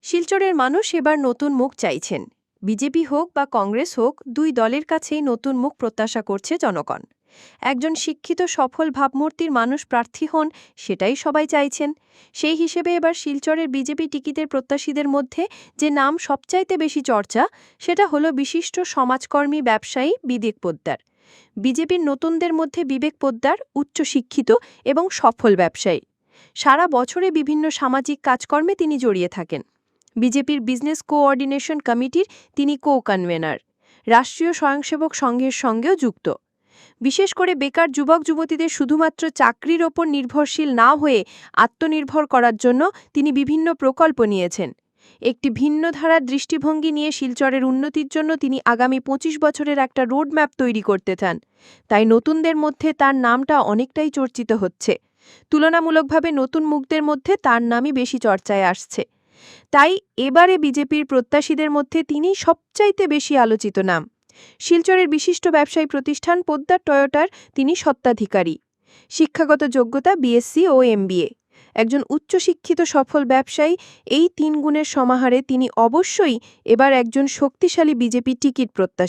শিলচরের মানুষ এবার নতুন মুখ চাইছেন। বিজেপি হোক বা কংগ্রেস হোক, দুই দলের কাছেই নতুন মুখ প্রত্যাশা করছে জনগণ। একজন শিক্ষিত সফল ভাবমূর্তির মানুষ প্রার্থী হন, সেটাই সবাই চাইছেন। সেই হিসেবে এবার শিলচরের বিজেপি টিকিটের প্রত্যাশীদের মধ্যে যে নাম সবচাইতে বেশি চর্চা, সেটা হলো বিশিষ্ট সমাজকর্মী ব্যবসায়ী বিবেক পোদ্দার। বিজেপির নতুনদের মধ্যে বিবেক পোদ্দার উচ্চশিক্ষিত এবং সফল ব্যবসায়ী। সারা বছরে বিভিন্ন সামাজিক কাজকর্মে তিনি জড়িয়ে থাকেন। বিজেপির বিজনেস কোঅর্ডিনেশন কমিটির তিনি কো-কনভেনার। রাষ্ট্রীয় স্বয়ংসেবক সংঘের সঙ্গেও যুক্ত। বিশেষ করে বেকার যুবক যুবতীদের শুধুমাত্র চাকরির ওপর নির্ভরশীল না হয়ে আত্মনির্ভর করার জন্য তিনি বিভিন্ন প্রকল্প নিয়েছেন। একটি ভিন্ন ধারার দৃষ্টিভঙ্গি নিয়ে শিলচরের উন্নতির জন্য তিনি আগামী ২৫ বছরের একটা রোডম্যাপ তৈরি করতে চান। তাই নতুনদের মধ্যে তার নামটা অনেকটাই চর্চিত হচ্ছে। তুলনামূলকভাবে নতুন মুখদের মধ্যে তার নামই বেশি চর্চায় আসছে। তাই এবারে বিজেপির প্রত্যাশীদের মধ্যে তিনি সবচাইতে বেশি আলোচিত নাম। শিলচরের বিশিষ্ট ব্যবসায়ী প্রতিষ্ঠান পোদ্দার টয়োটার তিনি স্বত্বাধিকারী। শিক্ষাগত যোগ্যতা বিএসসি ও এমবিএ। একজন উচ্চশিক্ষিত সফল ব্যবসায়ী, এই ৩ গুণের সমাহারে তিনি অবশ্যই এবার একজন শক্তিশালী বিজেপি টিকিট প্রত্যাশী।